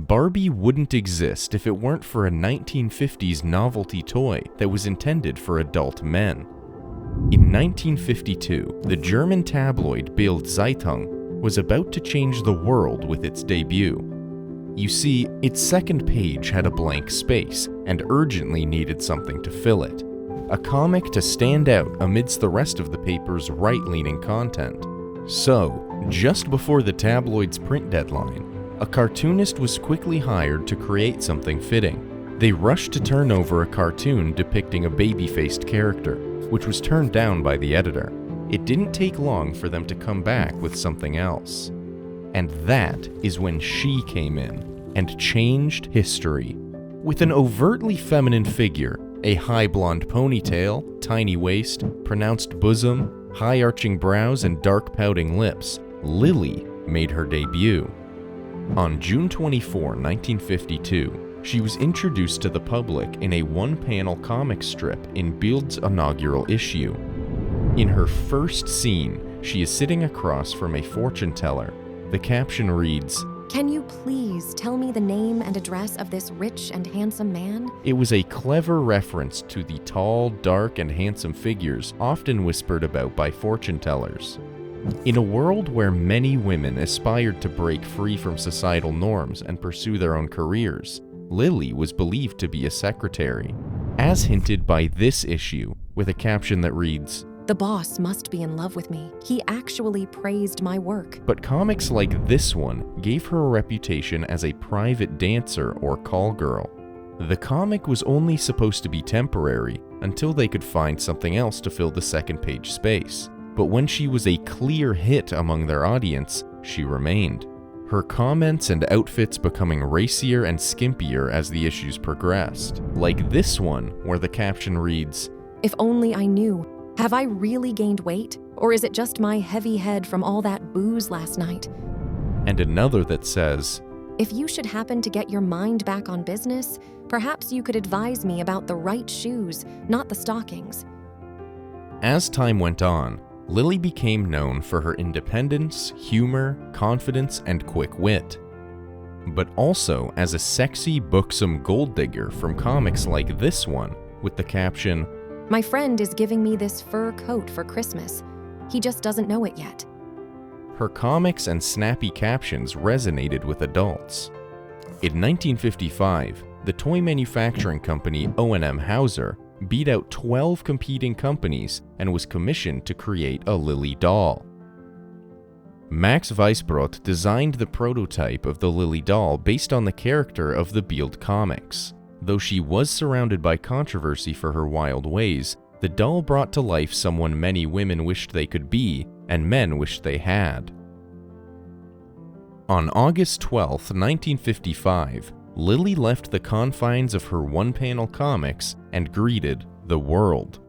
Barbie wouldn't exist if it weren't for a 1950s novelty toy that was intended for adult men. In 1952, the German tabloid Bild was about to change the world with its debut. You see, its second page had a blank space and urgently needed something to fill it. A comic to stand out amidst the rest of the paper's right-leaning content. So, just before the tabloid's print deadline, a cartoonist was quickly hired to create something fitting. They rushed to turn over a cartoon depicting a baby-faced character, which was turned down by the editor. It didn't take long for them to come back with something else. And that is when she came in and changed history. With an overtly feminine figure, a high blonde ponytail, tiny waist, pronounced bosom, high arching brows, and dark pouting lips, Lilli made her debut. On June 24, 1952, she was introduced to the public in a one-panel comic strip in Bild's inaugural issue. In her first scene, she is sitting across from a fortune teller. The caption reads, "Can you please tell me the name and address of this rich and handsome man?" It was a clever reference to the tall, dark, and handsome figures often whispered about by fortune tellers. In a world where many women aspired to break free from societal norms and pursue their own careers, Lilli was believed to be a secretary, as hinted by this issue, with a caption that reads, "The boss must be in love with me. He actually praised my work." But comics like this one gave her a reputation as a private dancer or call girl. The comic was only supposed to be temporary until they could find something else to fill the second page space. But when she was a clear hit among their audience, she remained. Her comments and outfits becoming racier and skimpier as the issues progressed. Like this one, where the caption reads, "If only I knew. Have I really gained weight? Or is it just my heavy head from all that booze last night?" And another that says, "If you should happen to get your mind back on business, perhaps you could advise me about the right shoes, not the stockings." As time went on, Lilli became known for her independence, humor, confidence, and quick wit, but also as a sexy, buxom gold digger from comics like this one, with the caption, "My friend is giving me this fur coat for Christmas. He just doesn't know it yet." Her comics and snappy captions resonated with adults. In 1955, the toy manufacturing company O&M Hauser beat out 12 competing companies and was commissioned to create a Lilli doll. Max Weisbrot designed the prototype of the Lilli doll based on the character of the Bild comics. Though she was surrounded by controversy for her wild ways, the doll brought to life someone many women wished they could be and men wished they had. On August 12, 1955, Lilli left the confines of her one-panel comics and greeted the world.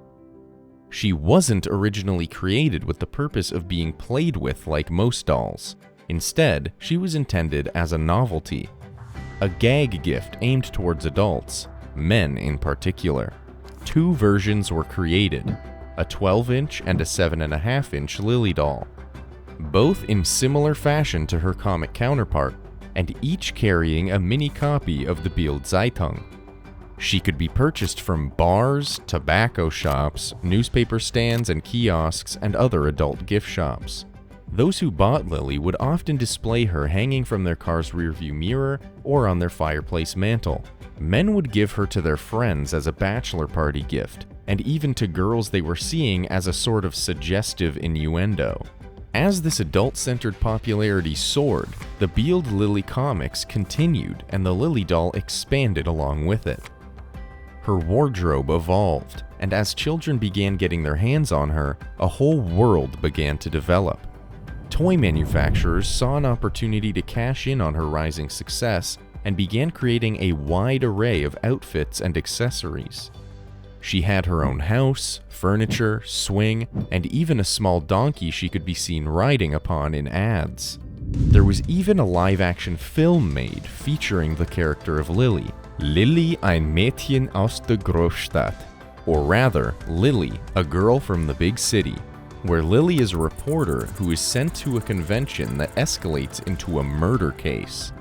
She wasn't originally created with the purpose of being played with like most dolls. Instead, she was intended as a novelty, a gag gift aimed towards adults, men in particular. Two versions were created, a 12-inch and a 7.5-inch Lilli doll, both in similar fashion to her comic counterpart, and each carrying a mini copy of the Bild Zeitung. She could be purchased from bars, tobacco shops, newspaper stands and kiosks, and other adult gift shops. Those who bought Lilli would often display her hanging from their car's rearview mirror or on their fireplace mantle. Men would give her to their friends as a bachelor party gift, and even to girls they were seeing as a sort of suggestive innuendo. As this adult-centered popularity soared, the Bild Lilli comics continued and the Lilli doll expanded along with it. Her wardrobe evolved, and as children began getting their hands on her, a whole world began to develop. Toy manufacturers saw an opportunity to cash in on her rising success and began creating a wide array of outfits and accessories. She had her own house, furniture, swing, and even a small donkey she could be seen riding upon in ads. There was even a live-action film made featuring the character of Lilli, Lilli, ein Mädchen aus der Großstadt, or rather, Lilli, a girl from the big city, where Lilli is a reporter who is sent to a convention that escalates into a murder case.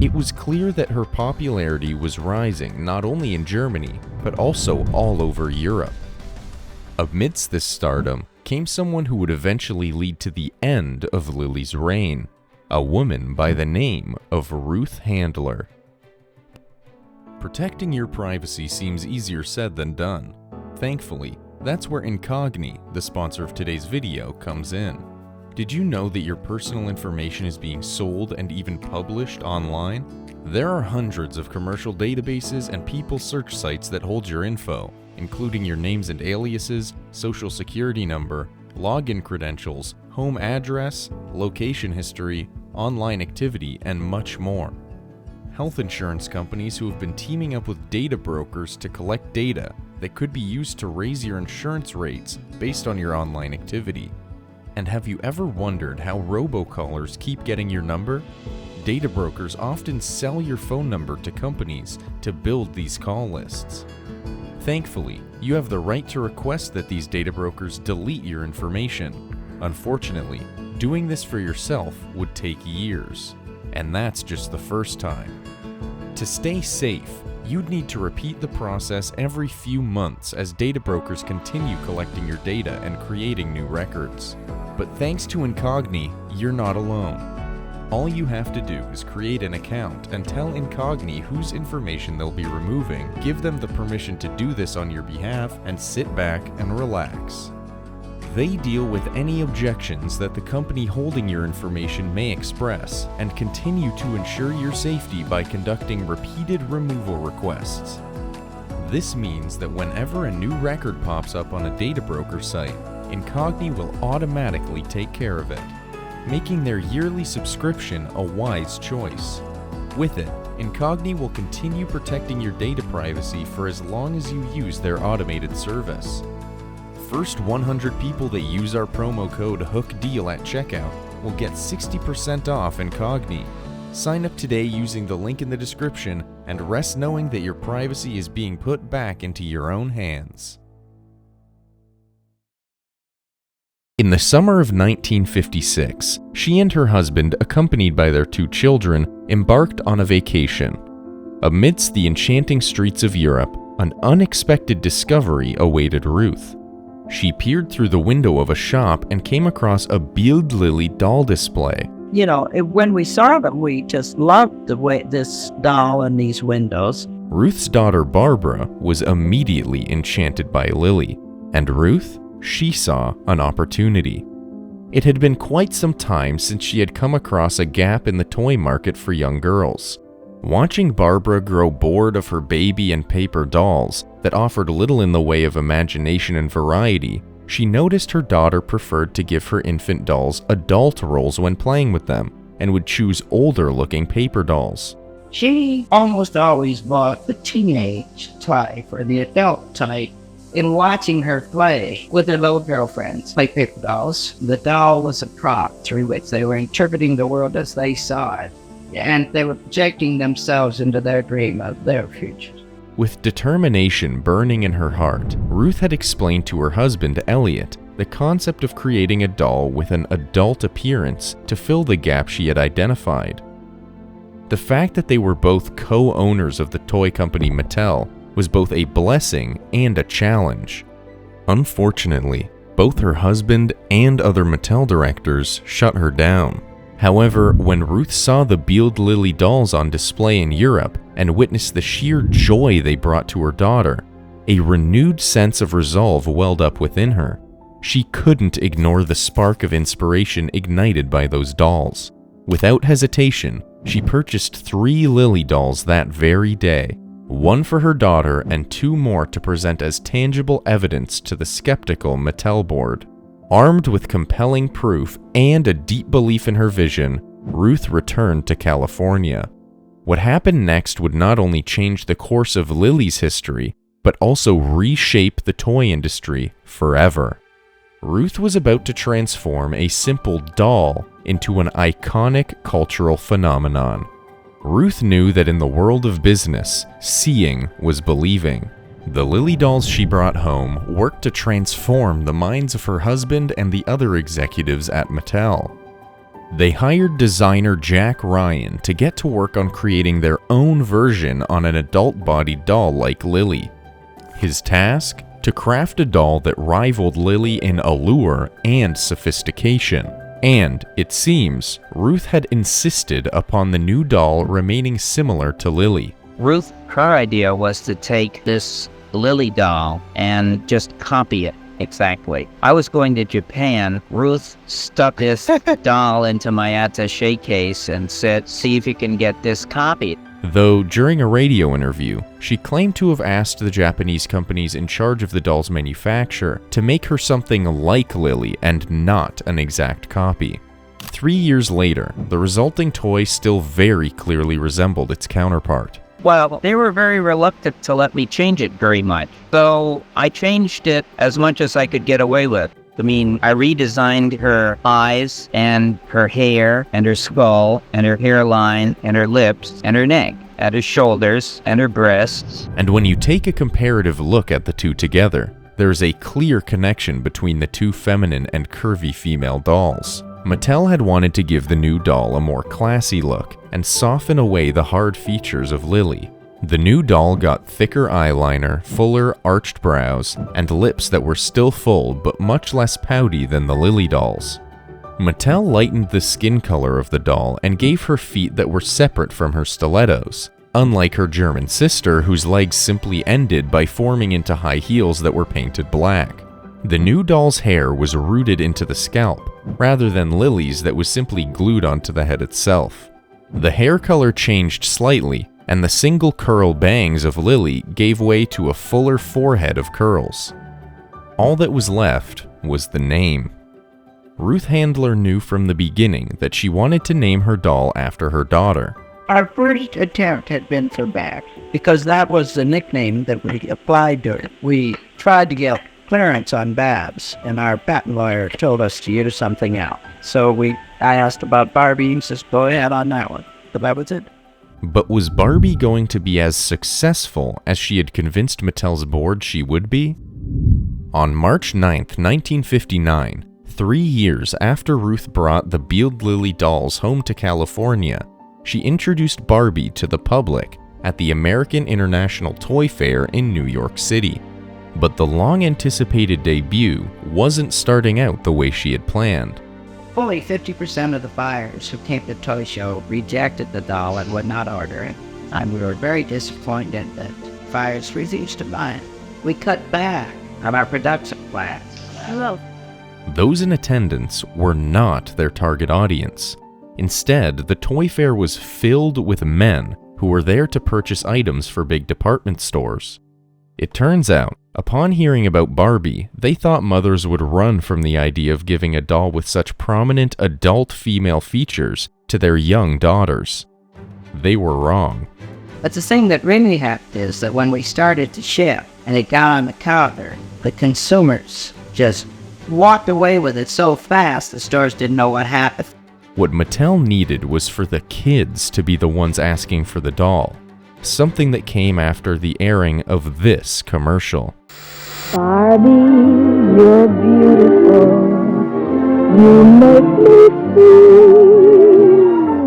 It was clear that her popularity was rising not only in Germany, but also all over Europe. Amidst this stardom came someone who would eventually lead to the end of Lilli's reign, a woman by the name of Ruth Handler. Protecting your privacy seems easier said than done. Thankfully, that's where Incogni, the sponsor of today's video, comes in. Did you know that your personal information is being sold and even published online? There are hundreds of commercial databases and people search sites that hold your info, including your names and aliases, social security number, login credentials, home address, location history, online activity, and much more. Health insurance companies who have been teaming up with data brokers to collect data that could be used to raise your insurance rates based on your online activity. And have you ever wondered how robocallers keep getting your number? Data brokers often sell your phone number to companies to build these call lists. Thankfully, you have the right to request that these data brokers delete your information. Unfortunately, doing this for yourself would take years, and that's just the first time. To stay safe, you'd need to repeat the process every few months as data brokers continue collecting your data and creating new records. But thanks to Incogni, you're not alone. All you have to do is create an account and tell Incogni whose information they'll be removing, give them the permission to do this on your behalf, and sit back and relax. They deal with any objections that the company holding your information may express, and continue to ensure your safety by conducting repeated removal requests. This means that whenever a new record pops up on a data broker site, Incogni will automatically take care of it, making their yearly subscription a wise choice. With it, Incogni will continue protecting your data privacy for as long as you use their automated service. First 100 people that use our promo code HOOKDEAL at checkout will get 60% off Incogni. Sign up today using the link in the description and rest knowing that your privacy is being put back into your own hands. In the summer of 1956, she and her husband, accompanied by their 2 children, embarked on a vacation. Amidst the enchanting streets of Europe, an unexpected discovery awaited Ruth. She peered through the window of a shop and came across a Bild Lilli doll display. You know, when we saw them, we just loved the way this doll and these windows. Ruth's daughter Barbara was immediately enchanted by Lilli, and Ruth, she saw an opportunity. It had been quite some time since she had come across a gap in the toy market for young girls. Watching Barbara grow bored of her baby and paper dolls that offered little in the way of imagination and variety, she noticed her daughter preferred to give her infant dolls adult roles when playing with them, and would choose older-looking paper dolls. She almost always bought the teenage type or the adult type. In watching her play with her little girlfriends play paper dolls, the doll was a prop through which they were interpreting the world as they saw it, and they were projecting themselves into their dream of their future. With determination burning in her heart, Ruth had explained to her husband, Elliot, the concept of creating a doll with an adult appearance to fill the gap she had identified. The fact that they were both co-owners of the toy company Mattel was both a blessing and a challenge. Unfortunately, both her husband and other Mattel directors shut her down. However, when Ruth saw the Bild Lilli dolls on display in Europe and witnessed the sheer joy they brought to her daughter, a renewed sense of resolve welled up within her. She couldn't ignore the spark of inspiration ignited by those dolls. Without hesitation, she purchased 3 Lilli dolls that very day, 1 for her daughter and 2 more to present as tangible evidence to the skeptical Mattel board. Armed with compelling proof and a deep belief in her vision, Ruth returned to California. What happened next would not only change the course of Lilli's history, but also reshape the toy industry forever. Ruth was about to transform a simple doll into an iconic cultural phenomenon. Ruth knew that in the world of business, seeing was believing. The Lilli dolls she brought home worked to transform the minds of her husband and the other executives at Mattel. They hired designer Jack Ryan to get to work on creating their own version on an adult-bodied doll like Lilli. His task? To craft a doll that rivaled Lilli in allure and sophistication. And, it seems, Ruth had insisted upon the new doll remaining similar to Lilli. Ruth, her idea was to take this Lilli doll and just copy it exactly. I was going to Japan. Ruth stuck this doll into my attaché case and said, "See if you can get this copied." Though during a radio interview, she claimed to have asked the Japanese companies in charge of the doll's manufacture to make her something like Lilli and not an exact copy. 3 years later, the resulting toy still very clearly resembled its counterpart. Well, they were very reluctant to let me change it very much. So I changed it as much as I could get away with. I mean, I redesigned her eyes and her hair and her skull and her hairline and her lips and her neck and her shoulders and her breasts. And when you take a comparative look at the two together, there's a clear connection between the two feminine and curvy female dolls. Mattel had wanted to give the new doll a more classy look and soften away the hard features of Lilli. The new doll got thicker eyeliner, fuller arched brows, and lips that were still full but much less pouty than the Lilli dolls. Mattel lightened the skin color of the doll and gave her feet that were separate from her stilettos, unlike her German sister whose legs simply ended by forming into high heels that were painted black. The new doll's hair was rooted into the scalp, rather than Lilli's that was simply glued onto the head itself. The hair color changed slightly, and the single curl bangs of Lilli gave way to a fuller forehead of curls. All that was left was the name. Ruth Handler knew from the beginning that she wanted to name her doll after her daughter. Our first attempt had been for Babs, because that was the nickname that we applied to her. We tried to get clearance on Babs, and our patent lawyer told us to use something else. So I asked about Barbie, and says, "Go ahead on that one." But that was it. But was Barbie going to be as successful as she had convinced Mattel's board she would be? On March 9th, 1959, 3 years after Ruth brought the Bild Lilli dolls home to California, she introduced Barbie to the public at the American International Toy Fair in New York City. But the long-anticipated debut wasn't starting out the way she had planned. Fully 50% of the buyers who came to the toy show rejected the doll and would not order it. And we were very disappointed that buyers refused to buy it. We cut back on our production plans. Hello. Those in attendance were not their target audience. Instead, the toy fair was filled with men who were there to purchase items for big department stores. It turns out, upon hearing about Barbie, they thought mothers would run from the idea of giving a doll with such prominent adult female features to their young daughters. They were wrong. But the thing that really happened is that when we started to ship and it got on the counter, the consumers just walked away with it so fast the stores didn't know what happened. What Mattel needed was for the kids to be the ones asking for the doll. Something that came after the airing of this commercial. Barbie, you're beautiful. You make me feel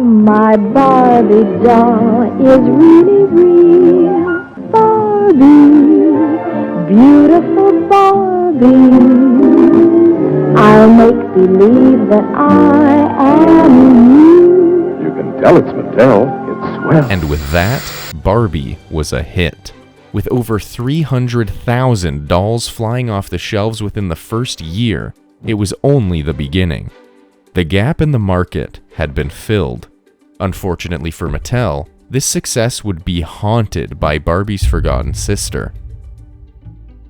my Barbie doll is really real. Barbie, beautiful Barbie, I'll make believe that I am you. You can tell it's Mattel. It's swell. And with that, Barbie was a hit. With over 300,000 dolls flying off the shelves within the first year, it was only the beginning. The gap in the market had been filled. Unfortunately for Mattel, this success would be haunted by Barbie's forgotten sister.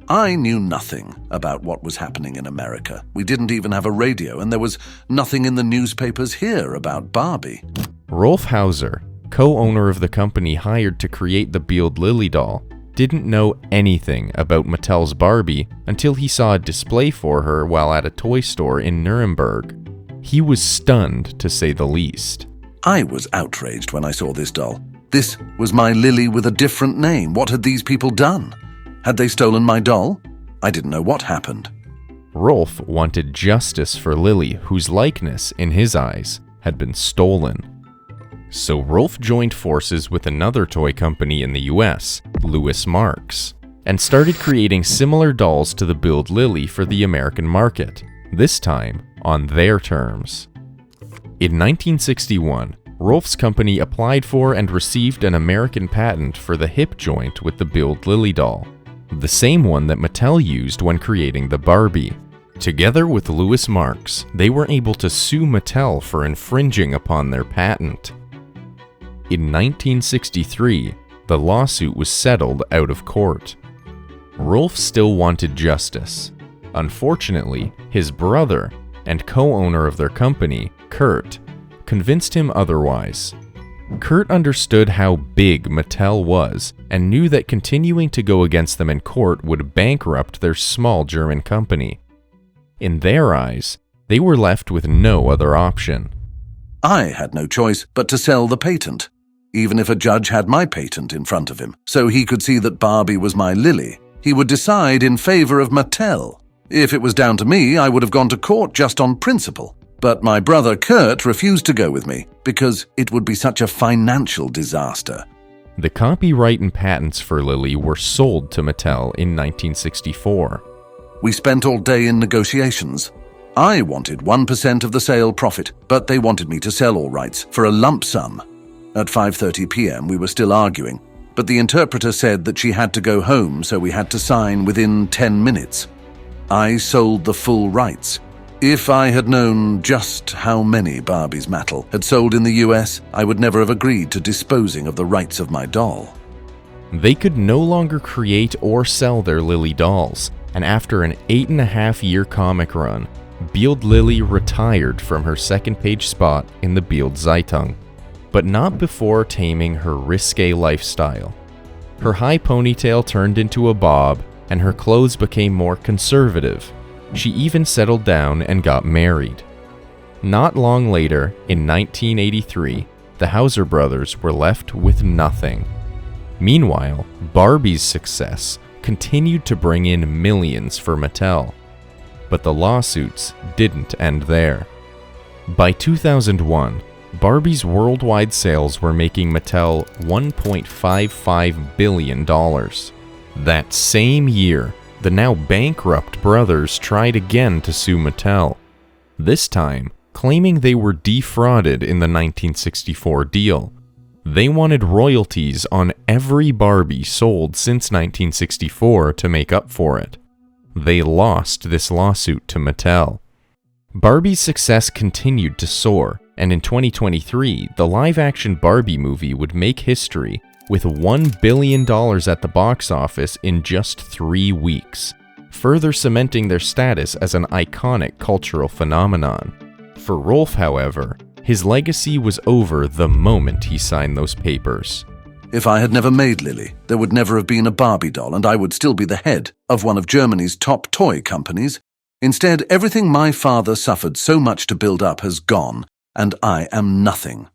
I knew nothing about what was happening in America. We didn't even have a radio, and there was nothing in the newspapers here about Barbie. Rolf Hauser, co-owner of the company hired to create the Bild Lilli doll, didn't know anything about Mattel's Barbie until he saw a display for her while at a toy store in Nuremberg. He was stunned, to say the least. I was outraged when I saw this doll. This was my Lilli with a different name. What had these people done? Had they stolen my doll? I didn't know what happened. Rolf wanted justice for Lilli, whose likeness, in his eyes, had been stolen. So Rolf joined forces with another toy company in the US, Louis Marks, and started creating similar dolls to the Bild Lilli for the American market, this time on their terms. In 1961, Rolf's company applied for and received an American patent for the hip joint with the Bild Lilli doll, the same one that Mattel used when creating the Barbie. Together with Louis Marks, they were able to sue Mattel for infringing upon their patent. In 1963, the lawsuit was settled out of court. Rolf still wanted justice. Unfortunately, his brother and co-owner of their company, Kurt, convinced him otherwise. Kurt understood how big Mattel was and knew that continuing to go against them in court would bankrupt their small German company. In their eyes, they were left with no other option. I had no choice but to sell the patent, even if a judge had my patent in front of him, so he could see that Barbie was my Lilli. He would decide in favor of Mattel. If it was down to me, I would have gone to court just on principle. But my brother Kurt refused to go with me because it would be such a financial disaster. The copyright and patents for Lilli were sold to Mattel in 1964. We spent all day in negotiations. I wanted 1% of the sale profit, but they wanted me to sell all rights for a lump sum. At 5:30 p.m. we were still arguing, but the interpreter said that she had to go home, so we had to sign within 10 minutes. I sold the full rights. If I had known just how many Barbies Mattel had sold in the US, I would never have agreed to disposing of the rights of my doll. They could no longer create or sell their Lilli dolls, and after an 8.5-year comic run, Bild Lilli retired from her second-page spot in the Bild Zeitung, but not before taming her risque lifestyle. Her high ponytail turned into a bob, and her clothes became more conservative. She even settled down and got married. Not long later, in 1983, the Hauser brothers were left with nothing. Meanwhile, Barbie's success continued to bring in millions for Mattel. But the lawsuits didn't end there. By 2001, Barbie's worldwide sales were making Mattel $1.55 billion. That same year, the now bankrupt brothers tried again to sue Mattel, this time claiming they were defrauded in the 1964 deal. They wanted royalties on every Barbie sold since 1964 to make up for it. They lost this lawsuit to Mattel. Barbie's success continued to soar, and in 2023, the live-action Barbie movie would make history with $1 billion at the box office in just 3 weeks, further cementing their status as an iconic cultural phenomenon. For Rolf, however, his legacy was over the moment he signed those papers. If I had never made Lilli, there would never have been a Barbie doll, and I would still be the head of one of Germany's top toy companies. Instead, everything my father suffered so much to build up has gone, and I am nothing.